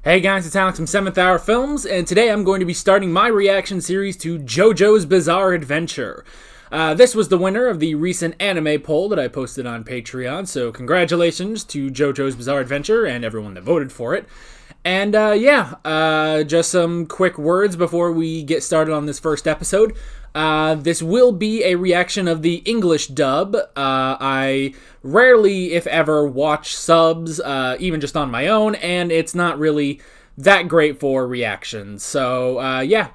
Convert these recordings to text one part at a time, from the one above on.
Hey guys, it's Alex from 7th Hour Films, and today I'm going to be starting my reaction series to JoJo's Bizarre Adventure. This was the winner of the recent anime poll that I posted on Patreon, so congratulations to JoJo's Bizarre Adventure and everyone that voted for it. And just some quick words before we get started on this first episode. This will be a reaction of the English dub. I rarely, if ever, watch subs, even just on my own, and it's not really that great for reactions. So,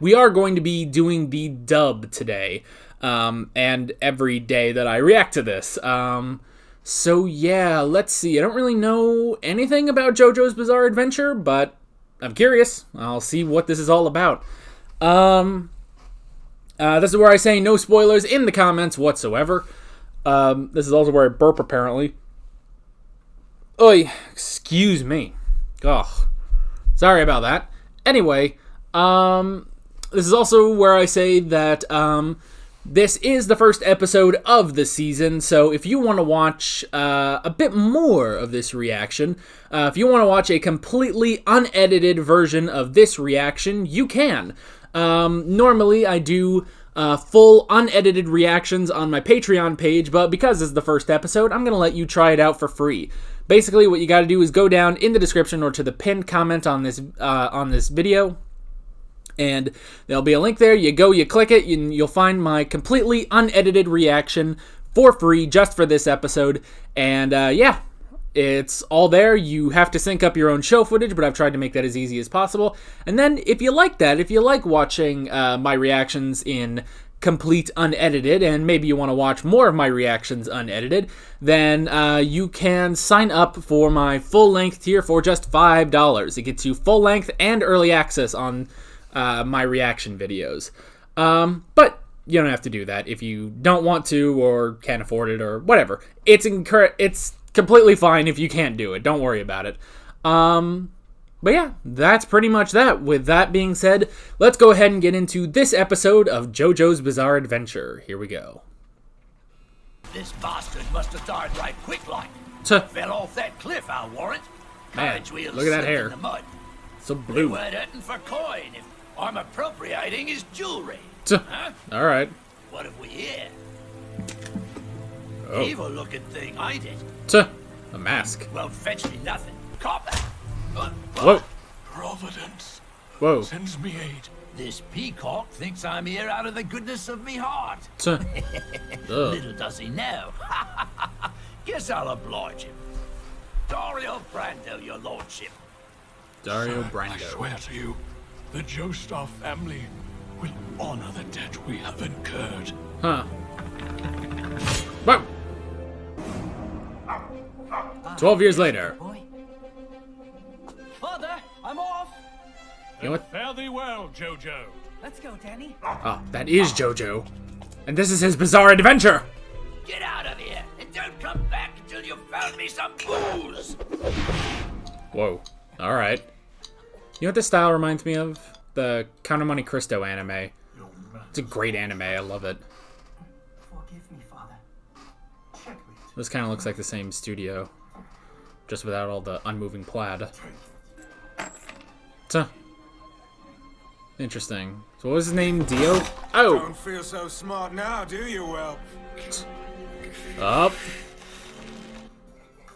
we are going to be doing the dub today, and every day that I react to this. So yeah, let's see. I don't really know anything about JoJo's Bizarre Adventure, but I'm curious. I'll see what this is all about. This is where I say no spoilers in the comments whatsoever. This is also where I burp, apparently. Oy, excuse me. Ugh. Sorry about that. Anyway, this is also where I say that, this is the first episode of the season, so if you want to watch a bit more of this reaction, if you want to watch a completely unedited version of this reaction, you can. Normally, I do full unedited reactions on my Patreon page, but because this is the first episode, I'm going to let you try it out for free. Basically, what you got to do is go down in the description or to the pinned comment on this video, and there'll be a link there. You go, you click it, and you'll find my completely unedited reaction for free just for this episode. And it's all there. You have to sync up your own show footage, but I've tried to make that as easy as possible. And then if you like that, if you like watching my reactions in complete unedited, and maybe you want to watch more of my reactions unedited, then you can sign up for my full-length tier for just $5. It gets you full-length and early access on my reaction videos. But you don't have to do that if you don't want to or can't afford it or whatever. It's completely fine if you can't do it. Don't worry about it. But yeah, that's pretty much that. With that being said, let's go ahead and get into this episode of JoJo's Bizarre Adventure. Here we go. This bastard must have died right quick like. Fell off that cliff, I'll warrant. Man, look at that hair. In the mud. So blue. They weren't hunting for coin if I'm appropriating his jewelry. Huh? All right. What have we here? Oh. Evil looking thing, ain't it? A mask. Won't fetch me nothing. Copper. Whoa. Providence sends me aid. This peacock thinks I'm here out of the goodness of me heart. Little does he know. Guess I'll oblige him. Dario Brando, your lordship. Dario Sir, Brando. I swear to you, the Joestar family will honor the debt we have incurred. Huh. Whoa. 12 years later. Father, I'm off. You know what? Fare thee well, JoJo. Let's go, Danny. Oh, that is JoJo. And this is his bizarre adventure. Get out of here and don't come back until you've found me some booze. Whoa. All right. You know what this style reminds me of? The Count of Monte Cristo anime. It's a great anime. I love it. Forgive me, Father. This kind of looks like the same studio, just without all the unmoving plaid. Interesting. So what was his name? Dio? Oh! Don't feel so smart now, do you, Well? Up.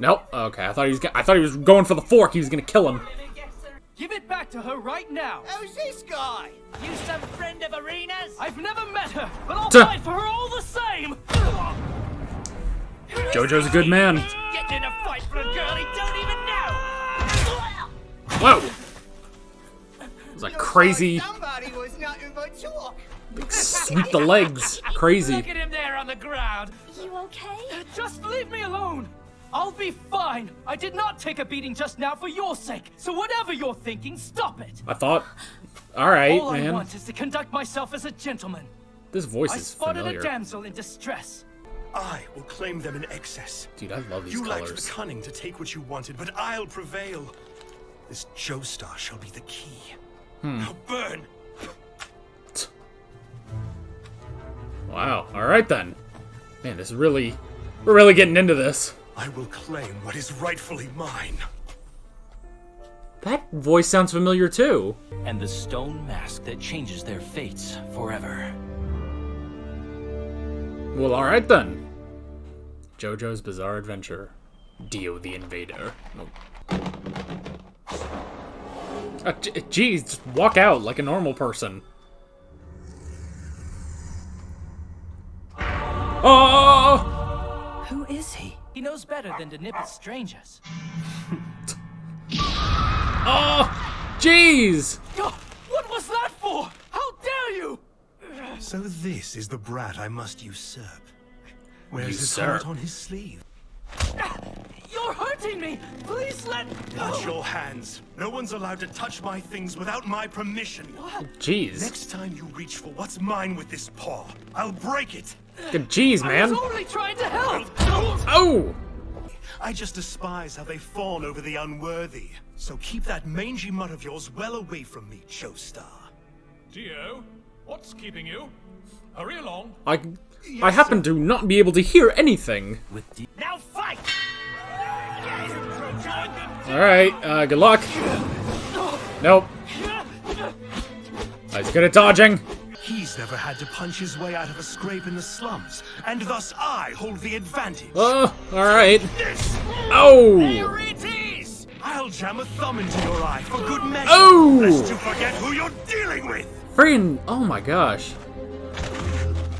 Nope. Okay, I thought he was going for the fork. He was gonna kill him. Give it back to her right now. Who's this guy? You some friend of Arena's? I've never met her, but I'll fight for her all the same. JoJo's a good man. Get in a fight for a girl he don't even know. Whoa! It was like crazy. Somebody was not about talk. Like, sweep the legs. Crazy. Look at him there on the ground. You okay? Just leave me alone. I'll be fine. I did not take a beating just now for your sake. So whatever you're thinking, stop it. I thought. All right, All I man. want is to conduct myself as a gentleman. This voice I is spotted familiar. a damsel in distress. I will claim them in excess. Dude, I love these You colors. lacked the cunning to take what you wanted, but I'll prevail. This Joestar shall be the key. Now burn! Wow. All right then. Man, this is really, we're really getting into this. I will claim what is rightfully mine. That voice sounds familiar too. And the stone mask that changes their fates forever. Well, alright then. JoJo's Bizarre Adventure. Dio the Invader. Jeez, just walk out like a normal person. Oh! Who is he? He knows better than to nip at strangers. Oh! Jeez! What was that for? How dare you! So this is the brat I must usurp. Where's his Usurp? heart on his sleeve? You're hurting me! Please let Watch your hands. No one's allowed to touch my things without my permission. Jeez. Next time you reach for what's mine with this paw, I'll break it. Jeez, I man. was only trying to help! Oh! I just despise how they fawn over the unworthy. So keep that mangy mutt of yours well away from me, Joestar. Dio, what's keeping you? Hurry along. I happen to not be able to hear anything. Now fight! Alright, good luck. Nope. He's good at dodging. He's never had to punch his way out of a scrape in the slums, and thus I hold the advantage. Oh, alright. This! Oh! Here it is! I'll jam a thumb into your eye for good measure. Oh! Lest you forget who you're dealing with. Friggin', oh my gosh.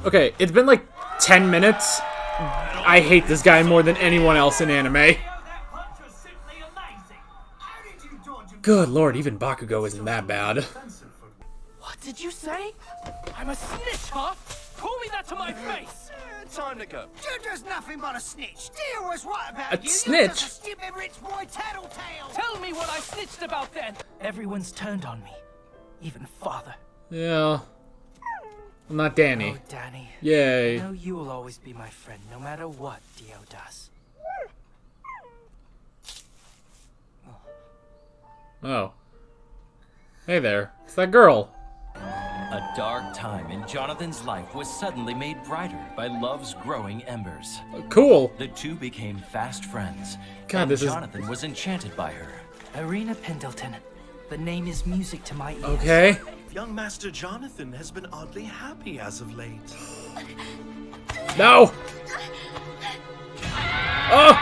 Okay, it's been like 10 minutes. I hate this guy more than anyone else in anime. Good lord, even Bakugo isn't that bad. What did you say? I'm a snitch, huh? Call me that to my face! Time to go. JoJo's nothing but a snitch. Dio was right about A you. snitch? You're just a stupid rich boy tattletale. Tell me what I snitched about then! Everyone's turned on me. Even father. Yeah. I'm not Danny. Oh, Danny. Yay. I know you will always be my friend, no matter what Dio does. Oh. Hey there. It's that girl. A dark time in Jonathan's life was suddenly made brighter by love's growing embers. Cool. The two became fast friends. God, and this is- Jonathan was enchanted by her. Irina Pendleton. The name is music to my ears. Okay. Young Master Jonathan has been oddly happy as of late. No! Oh!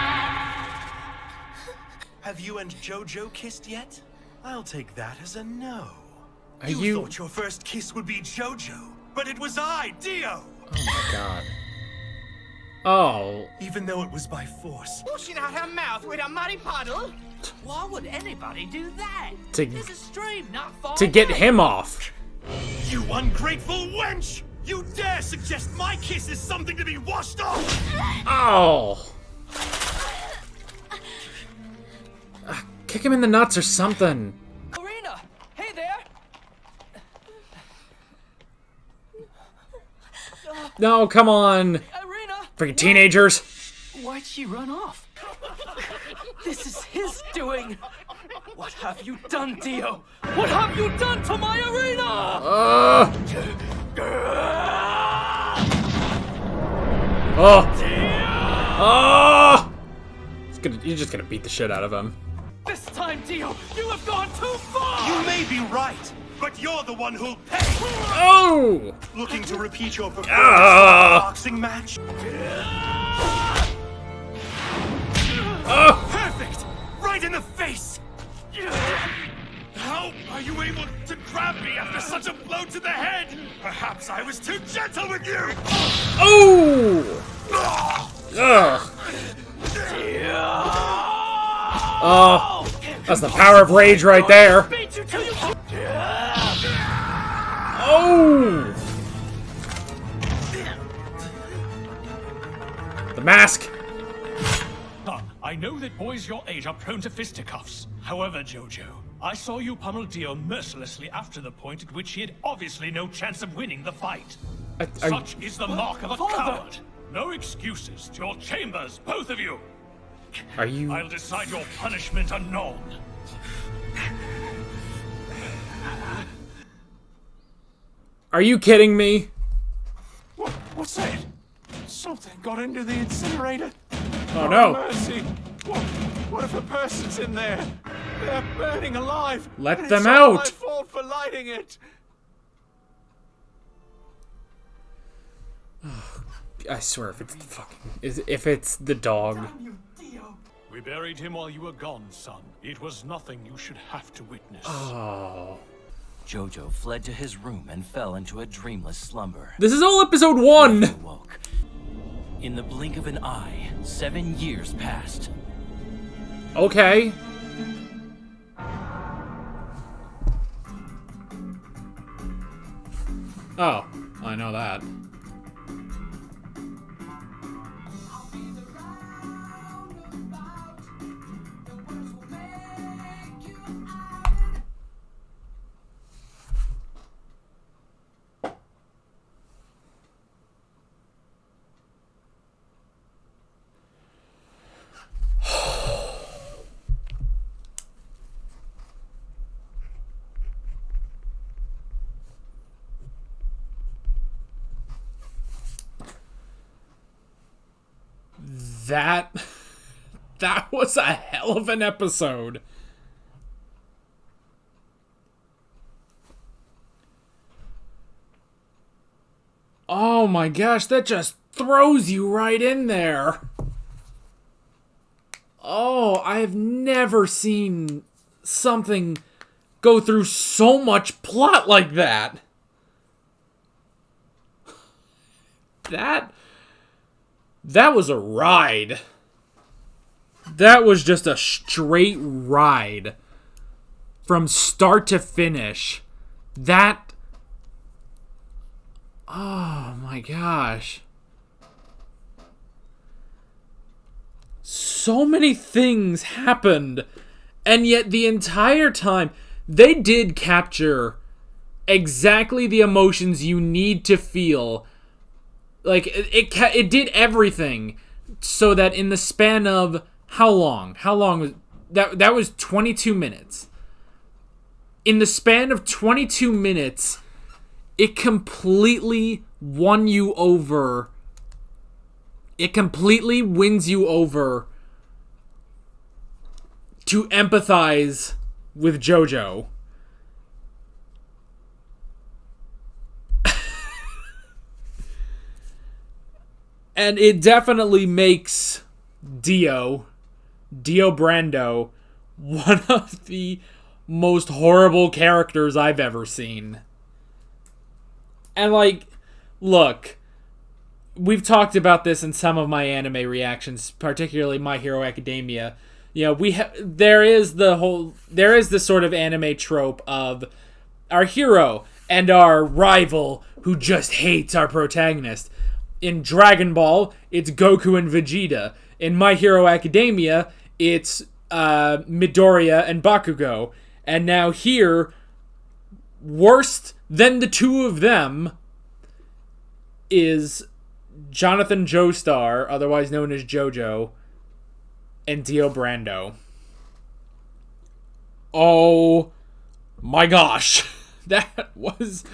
Have you and JoJo kissed yet? I'll take that as a no. Are You you... thought your first kiss would be JoJo, but it was I, Dio! Oh my god. Oh. Even though it was by force. Pushing out her mouth with a muddy puddle. Why would anybody do that? To- There's a stream not far To get away. him off. You ungrateful wench! You dare suggest my kiss is something to be washed off! Oh. Kick him in the nuts or something. Irina! Hey there! No, come on. Irina! Freaking teenagers. Why'd she run off? This is his doing! What have you done, Dio? What have you done to my Irina? Oh. Oh. You're just gonna beat the shit out of him. This time, Dio, you have gone too far! You may be right, but you're the one who'll pay! Oh. Looking to repeat your performance Ah. in a boxing match? Oh. Perfect! Right in the face! How are you able to grab me after such a blow to the head? Perhaps I was too gentle with you! Oh. Ugh. Oh. That's the power of rage right there. Beat you till you... Oh. The mask. Son, I know that boys your age are prone to fisticuffs. However, JoJo, I saw you pummel Dio mercilessly after the point at which he had obviously no chance of winning the fight. Such is the mark of a coward. No excuses. To your chambers, both of you. Are you... I'll decide your punishment anon. Are you kidding me? What's that? Something got into the incinerator. Oh no. Mercy. What if a person's in there? They're burning alive. Let and them it's all out. my fault for lighting it. I swear, if it's the dog. We buried him while you were gone, son. It was nothing you should have to witness. Oh. JoJo fled to his room and fell into a dreamless slumber. This is all episode 1. He awoke. In the blink of an eye, 7 years passed. Okay. Oh, I know that. That was a hell of an episode. Oh my gosh, that just throws you right in there. Oh, I have never seen something go through so much plot like that. That was a ride. That was just a straight ride. From start to finish. Oh my gosh. So many things happened. And yet the entire time, they did capture exactly the emotions you need to feel. Like, it did everything so that in the span of how long? How long was that was 22 minutes. In the span of 22 minutes, it completely won you over. It completely wins you over to empathize with JoJo. And it definitely makes Dio Brando, one of the most horrible characters I've ever seen. And like, look, we've talked about this in some of my anime reactions, particularly My Hero Academia. You know, there is this sort of anime trope of our hero and our rival who just hates our protagonist. In Dragon Ball, it's Goku and Vegeta. In My Hero Academia, it's Midoriya and Bakugo. And now here, worst than the two of them is Jonathan Joestar, otherwise known as JoJo, and Dio Brando. Oh my gosh. That was...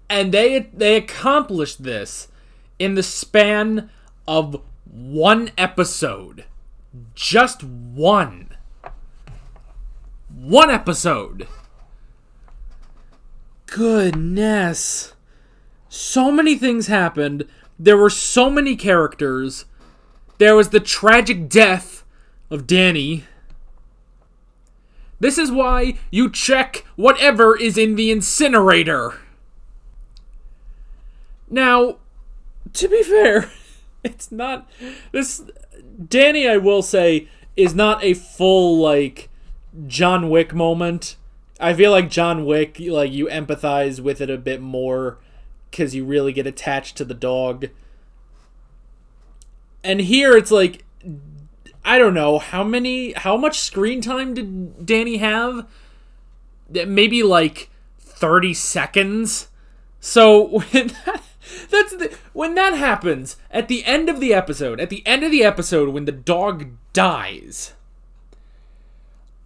And they accomplished this in the span of one episode. Just one. One episode. Goodness. So many things happened. There were so many characters. There was the tragic death of Danny. This is why you check whatever is in the incinerator. Now, to be fair, it's not... Danny, I will say, is not a full, like, John Wick moment. I feel like John Wick, like, you empathize with it a bit more because you really get attached to the dog. And here it's like, I don't know, how much screen time did Danny have? Maybe like 30 seconds. So when that happens at the end of the episode, when the dog dies,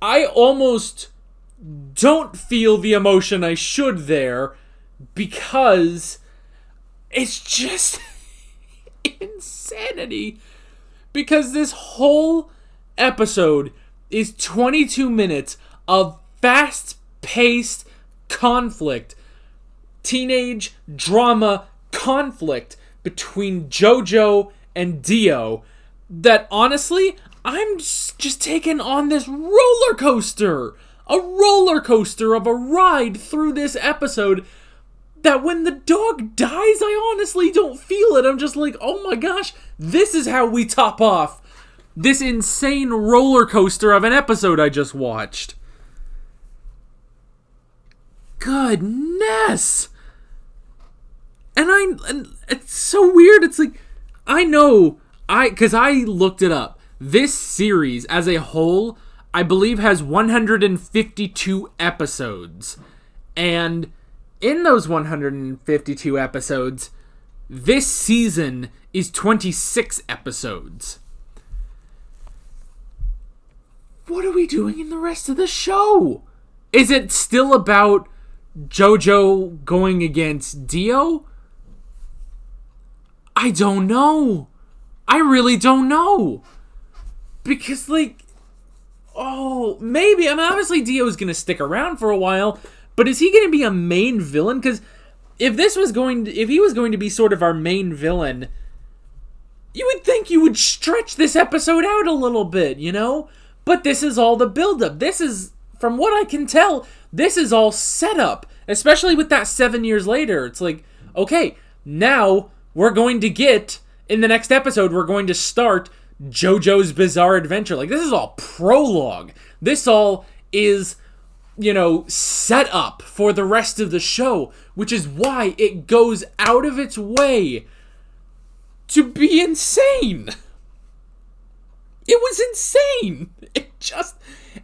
I almost don't feel the emotion I should there because it's just insanity. Because this whole episode is 22 minutes of fast-paced conflict, teenage drama conflict between JoJo and Dio that honestly, I'm just taken on this roller coaster. A roller coaster of a ride through this episode that when the dog dies, I honestly don't feel it. I'm just like, oh my gosh, this is how we top off this insane roller coaster of an episode I just watched. Goodness. And it's so weird. It's like, I know, because I looked it up. This series as a whole, I believe, has 152 episodes. And in those 152 episodes, this season is 26 episodes. What are we doing in the rest of the show? Is it still about JoJo going against Dio? I don't know. I really don't know. Because, like, oh, maybe. I mean, obviously Dio's going to stick around for a while, but is he going to be a main villain? Because if he was going to be sort of our main villain, you would think you would stretch this episode out a little bit, you know? But this is all the buildup. This is, from what I can tell, this is all set up. Especially with that 7 years later. It's like, okay, now we're going to get, in the next episode, we're going to start JoJo's Bizarre Adventure. Like, this is all prologue. This all is, you know, set up for the rest of the show, which is why it goes out of its way to be insane. It was insane.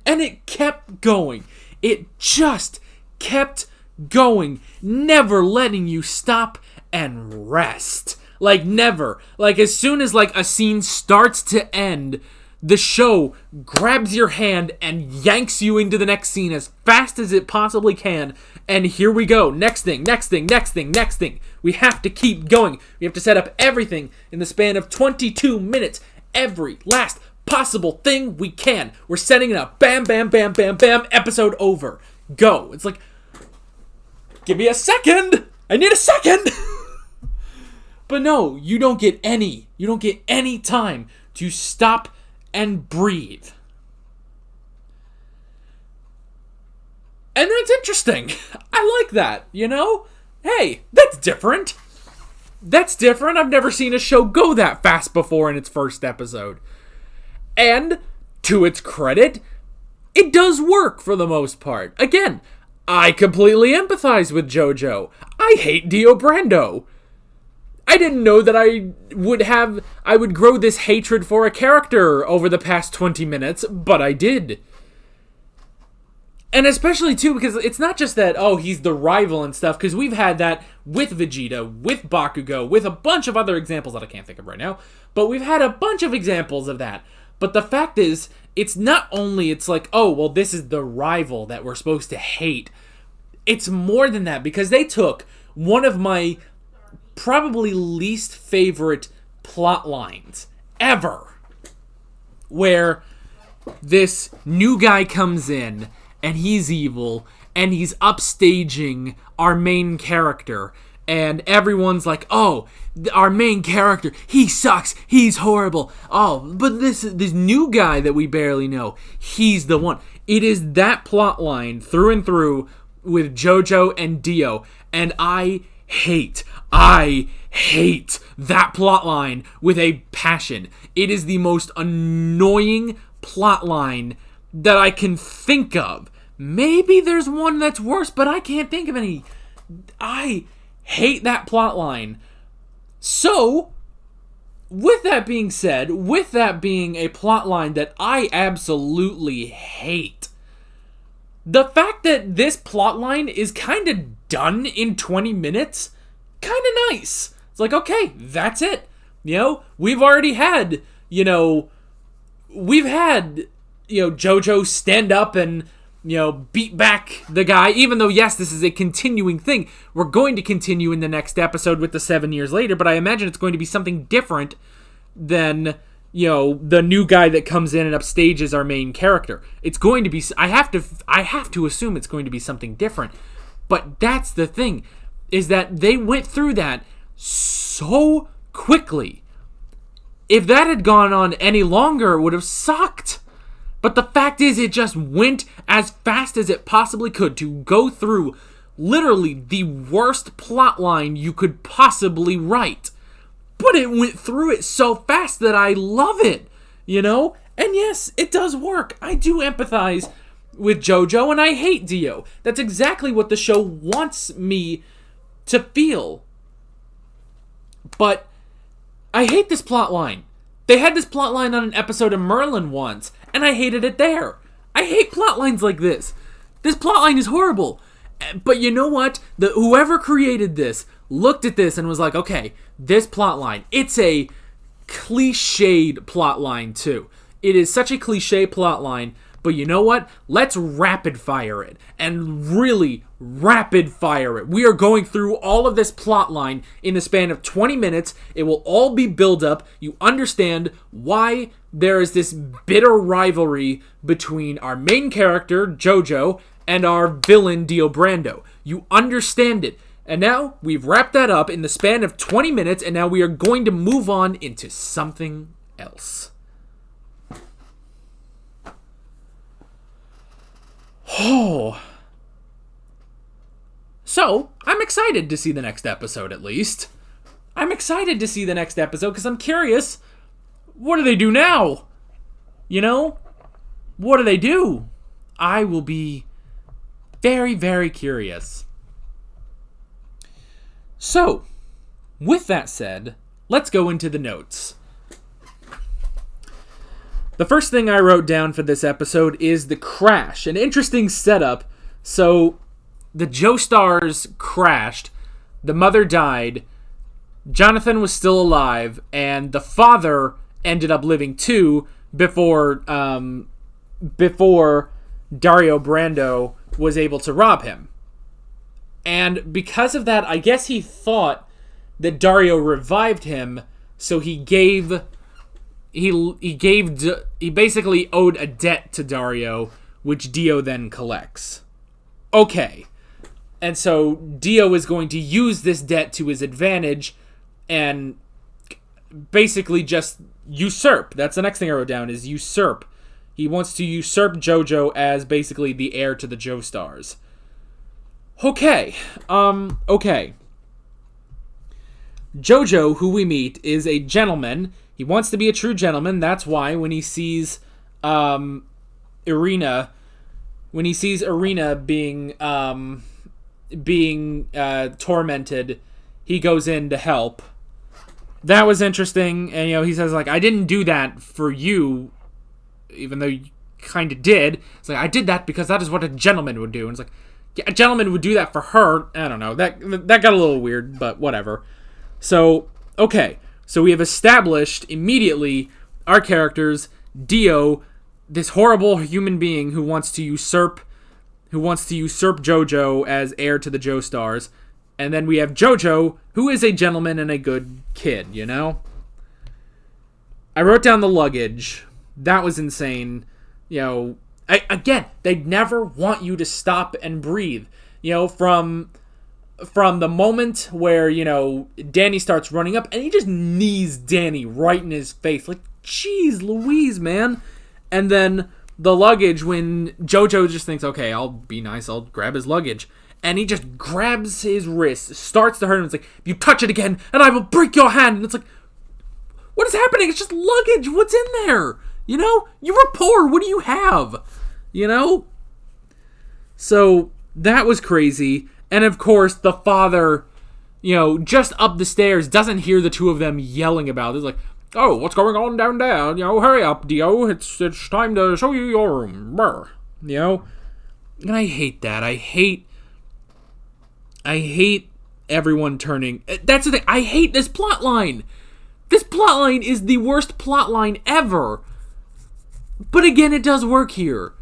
And it kept going. It just kept going, never letting you stop and rest. Like, never. Like, as soon as, like, a scene starts to end, the show grabs your hand and yanks you into the next scene as fast as it possibly can. And here we go. Next thing, next thing, next thing, next thing. We have to keep going. We have to set up everything in the span of 22 minutes. Every last possible thing we can. We're setting it up. Bam, bam, bam, bam, bam. Episode over. Go. It's like, give me a second. I need a second. But no, you don't get any time to stop and breathe. And that's interesting. I like that, you know? Hey, that's different. That's different. I've never seen a show go that fast before in its first episode. And, to its credit, it does work for the most part. Again, I completely empathize with JoJo. I hate Dio Brando. I didn't know that I would grow this hatred for a character over the past 20 minutes, but I did. And especially, too, because it's not just that, oh, he's the rival and stuff, because we've had that with Vegeta, with Bakugo, with a bunch of other examples that I can't think of right now, but we've had a bunch of examples of that. But the fact is, it's not only, it's like, oh, well, this is the rival that we're supposed to hate. It's more than that, because they took one of my probably least favorite plot lines ever, where this new guy comes in, and he's evil, and he's upstaging our main character, and everyone's like, oh, our main character, he sucks, he's horrible, oh, but this new guy that we barely know, he's the one. It is that plot line through and through with JoJo and Dio, and I hate that plotline with a passion. It is the most annoying plotline that I can think of. Maybe there's one that's worse, but I can't think of any. I hate that plotline. So, with that being said, with that being a plotline that I absolutely hate, the fact that this plotline is kind of done in 20 minutes, kind of nice. It's like, okay, that's it. You know, we've already had, JoJo stand up and, beat back the guy, even though, yes, this is a continuing thing. We're going to continue in the next episode with the 7 years later, but I imagine it's going to be something different than, the new guy that comes in and upstages our main character. It's going to be, I have to assume it's going to be something different. But that's the thing, is that they went through that so quickly. If that had gone on any longer, it would have sucked. But the fact is, it just went as fast as it possibly could to go through literally the worst plotline you could possibly write. But it went through it so fast that I love it, And yes, it does work. I do empathize with JoJo, and I hate Dio. That's exactly what the show wants me to feel. But I hate this plotline. They had this plotline on an episode of Merlin once, and I hated it there. I hate plotlines like this. This plotline is horrible. But you know what? Whoever created this looked at this and was like, okay, this plotline, it's a cliched plotline too. It is such a cliche plotline, but you know what? Let's rapid fire it. And really rapid fire it. We are going through all of this plotline in the span of 20 minutes. It will all be build up. You understand why there is this bitter rivalry between our main character, JoJo, and our villain, Dio Brando. You understand it. And now we've wrapped that up in the span of 20 minutes, and now we are going to move on into something else. Oh. So, I'm excited to see the next episode, at least. I'm excited to see the next episode, because I'm curious, what do they do now? What do they do? I will be very, very curious. So, with that said, let's go into the notes. The first thing I wrote down for this episode is the crash. An interesting setup. So, the Joestars crashed, the mother died, Jonathan was still alive, and the father ended up living too before Dario Brando was able to rob him. And because of that, I guess he thought that Dario revived him, so he basically owed a debt to Dario, which Dio then collects. Okay. And so Dio is going to use this debt to his advantage and basically just usurp. That's the next thing I wrote down, is usurp. He wants to usurp JoJo as basically the heir to the Joestars. Okay. Okay. JoJo, who we meet, is a gentleman. He wants to be a true gentleman. That's why when he sees Irina being tormented, he goes in to help. That was interesting. And he says, like, I didn't do that for you, even though you kind of did. It's like, I did that because that is what a gentleman would do. And it's like, yeah, a gentleman would do that for her. I don't know. That got a little weird, but whatever. So, okay. So we have established immediately our characters, Dio, this horrible human being who wants to usurp JoJo as heir to the Joestars. And then we have JoJo, who is a gentleman and a good kid, I wrote down the luggage. That was insane. Again, they'd never want you to stop and breathe. From the moment where, Danny starts running up and he just knees Danny right in his face. Like, jeez Louise, man. And then the luggage, when JoJo just thinks, okay, I'll be nice, I'll grab his luggage. And he just grabs his wrist, starts to hurt him. It's like, if you touch it again, and I will break your hand. And it's like, what is happening? It's just luggage. What's in there? You were poor. What do you have? So that was crazy. And of course, the father, just up the stairs, doesn't hear the two of them yelling about it. It's like, oh, what's going on down there? Hurry up, Dio. It's time to show you your room. Brr. And I hate that. I hate everyone turning. That's the thing. I hate this plotline. This plotline is the worst plotline ever. But again, it does work here.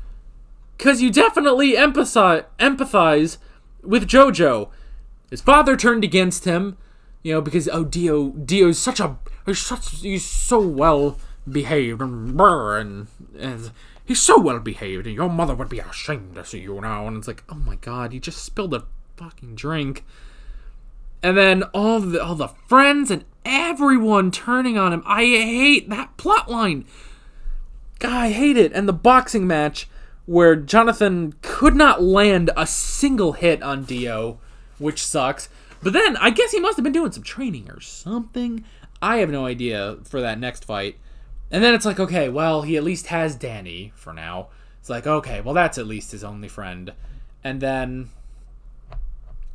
Because you definitely empathize with JoJo. His father turned against him, because Dio's he's so well behaved and he's so well behaved, and your mother would be ashamed to see you now. And it's like, oh my god, you just spilled a fucking drink. And then all the friends and everyone turning on him. I hate that plot line. God, I hate it. And the boxing match where Jonathan could not land a single hit on Dio, which sucks. But then, I guess he must have been doing some training or something. I have no idea for that next fight. And then it's like, okay, well, he at least has Danny for now. It's like, okay, well, that's at least his only friend. And then...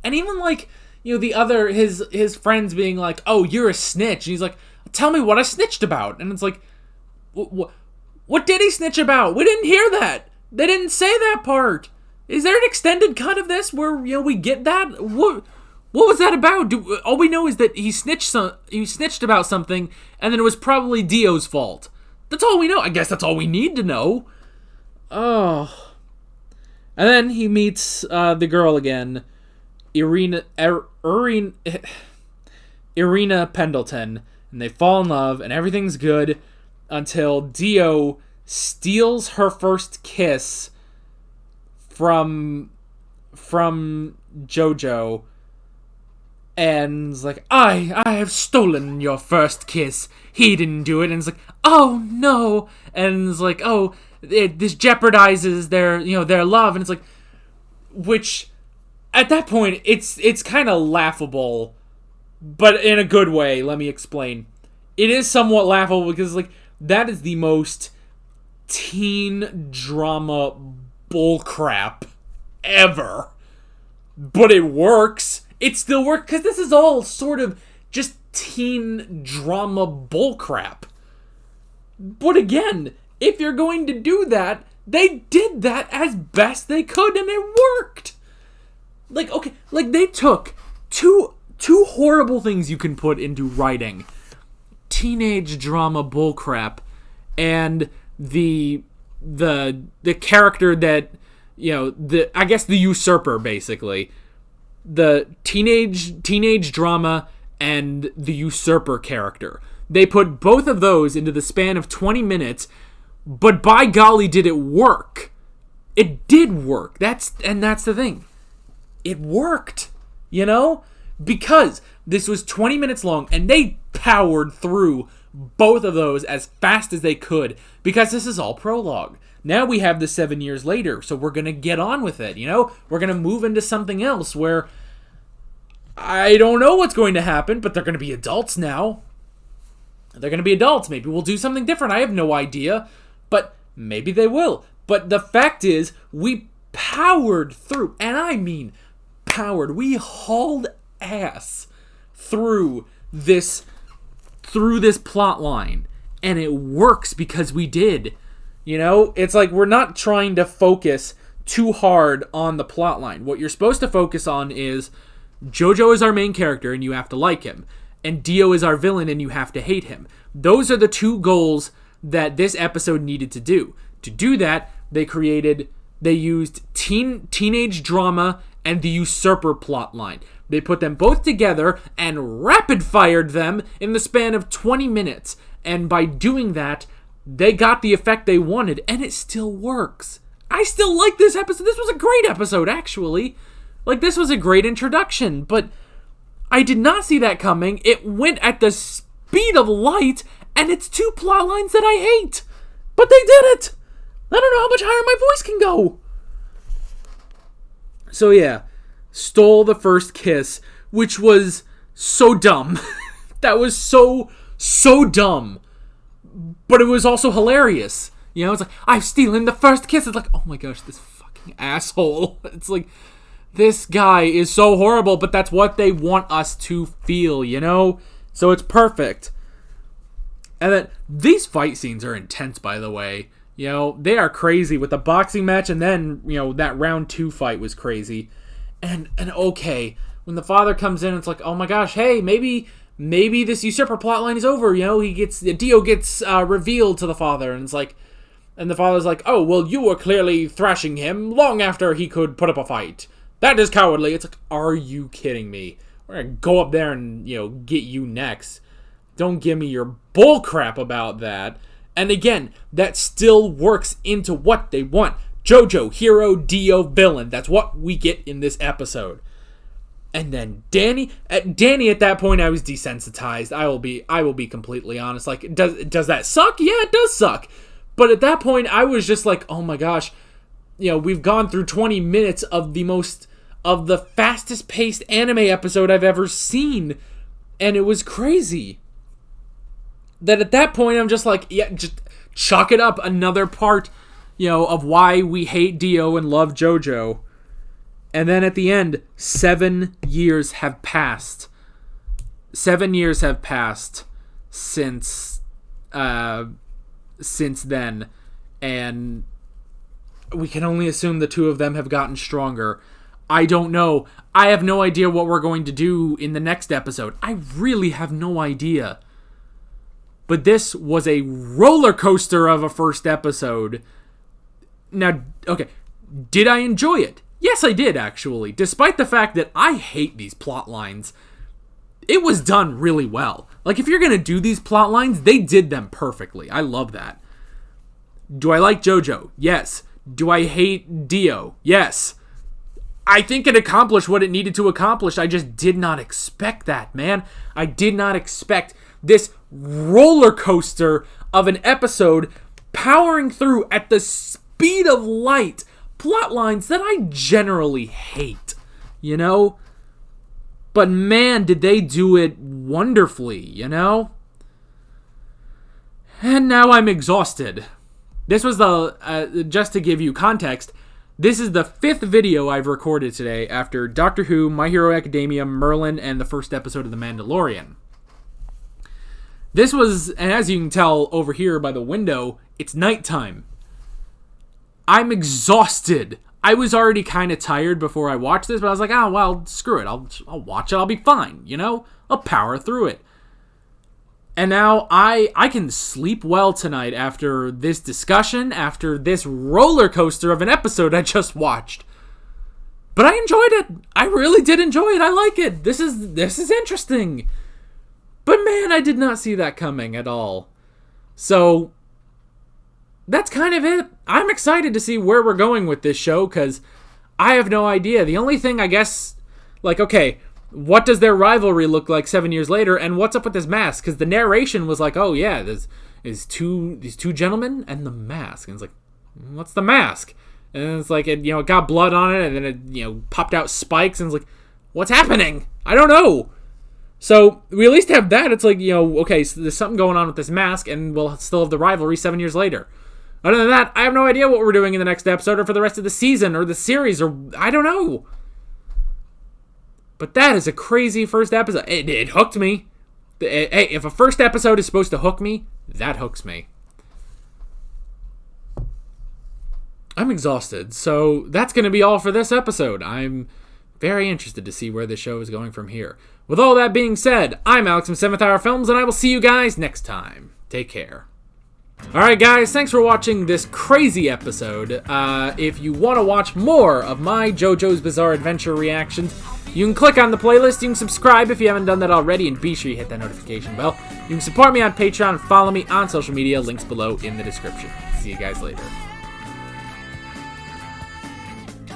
And even, like, you know, the other... His friends being like, oh, you're a snitch. And he's like, tell me what I snitched about. And it's like, what did he snitch about? We didn't hear that. They didn't say that part. Is there an extended cut of this where, you know, we get that? What was that about? All we know is that he snitched about something, and then it was probably Dio's fault. That's all we know. I guess that's all we need to know. Oh. And then he meets the girl again, Irina Pendleton, and they fall in love, and everything's good until Dio steals her first kiss from JoJo, and it's like, I have stolen your first kiss. He didn't do it. And it's like, oh no. And it's like, oh, this jeopardizes their love. And it's like, which at that point it's kind of laughable, but in a good way. Let me explain. It is somewhat laughable because like that is the most teen drama bullcrap ever. But it works. It still works because this is all sort of just teen drama bullcrap. But again, if you're going to do that, they did that as best they could and it worked. Like, okay, like they took two horrible things you can put into writing. Teenage drama bullcrap and the character that, you know, I guess the usurper, basically. The teenage drama and the usurper character. They put both of those into the span of 20 minutes, but by golly did it work. It did work. That's the thing. It worked, you know? Because this was 20 minutes long and they powered through both of those as fast as they could because this is all prologue. Now we have the 7 years later, so we're going to get on with it, you know? We're going to move into something else where I don't know what's going to happen, but they're going to be adults now. They're going to be adults. Maybe we'll do something different. I have no idea, but maybe they will. But the fact is, we powered through, and I mean powered. We hauled ass through this plot line, and it works because we did. You know, it's like we're not trying to focus too hard on the plot line. What you're supposed to focus on is JoJo is our main character and you have to like him, and Dio is our villain and you have to hate him. Those are the two goals that this episode needed to do. To do that, they used teenage drama and the usurper plot line. They put them both together and rapid fired them in the span of 20 minutes. And by doing that, they got the effect they wanted, and it still works. I still like this episode. This was a great episode, actually. Like, this was a great introduction, but I did not see that coming. It went at the speed of light, and it's two plot lines that I hate. But they did it! I don't know how much higher my voice can go. So yeah, stole the first kiss, which was so dumb. That was so dumb. But it was also hilarious. You know, it's like, I'm stealing the first kiss. It's like, oh my gosh, this fucking asshole. It's like, this guy is so horrible, but that's what they want us to feel, you know? So it's perfect. And then, these fight scenes are intense, by the way. You know, they are crazy with the boxing match, and then, you know, that round 2 fight was crazy. And okay, when the father comes in, it's like, oh my gosh, hey, maybe this usurper plotline is over, you know? Dio gets revealed to the father, and it's like, and the father's like, oh, well, you were clearly thrashing him long after he could put up a fight. That is cowardly. It's like, are you kidding me? We're gonna go up there and, you know, get you next. Don't give me your bull crap about that. And again, that still works into what they want. JoJo, hero, Dio, villain. That's what we get in this episode. And then Danny at that point, I was desensitized. I will be completely honest. Like, does that suck? Yeah, it does suck. But at that point, I was just like, oh my gosh, we've gone through 20 minutes of the fastest paced anime episode I've ever seen. And it was crazy. That at that point, I'm just like, yeah, just chalk it up. Another part, of why we hate Dio and love JoJo. And then at the end, 7 years have passed. 7 years have passed since then. And we can only assume the two of them have gotten stronger. I don't know. I have no idea what we're going to do in the next episode. I really have no idea. But this was a roller coaster of a first episode. Now, okay, did I enjoy it? Yes, I did, actually. Despite the fact that I hate these plot lines, it was done really well. Like, if you're going to do these plot lines, they did them perfectly. I love that. Do I like JoJo? Yes. Do I hate Dio? Yes. I think it accomplished what it needed to accomplish. I just did not expect that, man. I did not expect this roller coaster of an episode powering through at the speed of light plot lines that I generally hate, But man, did they do it wonderfully, And now I'm exhausted. This was just to give you context, this is the 5th video I've recorded today after Doctor Who, My Hero Academia, Merlin, and the first episode of The Mandalorian. This was, and as you can tell over here by the window, it's nighttime. I'm exhausted. I was already kind of tired before I watched this, but I was like, oh, well, screw it. I'll watch it. I'll be fine, I'll power through it. And now I can sleep well tonight after this discussion, after this roller coaster of an episode I just watched. But I enjoyed it. I really did enjoy it. I like it. This is interesting. But man, I did not see that coming at all. So that's kind of it. I'm excited to see where we're going with this show because I have no idea. The only thing I guess, okay, what does their rivalry look like 7 years later, and what's up with this mask? Because the narration was like, oh yeah, there's these two gentlemen and the mask, and it's like, what's the mask? And it's like, it got blood on it, and then it popped out spikes, and it's like, what's happening? I don't know. So we at least have that. It's like, okay, so there's something going on with this mask, and we'll still have the rivalry 7 years later. Other than that, I have no idea what we're doing in the next episode or for the rest of the season or the series, or I don't know. But that is a crazy first episode. It hooked me. Hey, if a first episode is supposed to hook me, that hooks me. I'm exhausted, so that's going to be all for this episode. I'm very interested to see where the show is going from here. With all that being said, I'm Alex from 7th Hour Films, and I will see you guys next time. Take care. Alright guys, thanks for watching this crazy episode. If you want to watch more of my JoJo's Bizarre Adventure reactions, you can click on the playlist, you can subscribe if you haven't done that already, and be sure you hit that notification bell. You can support me on Patreon and follow me on social media, links below in the description. See you guys later.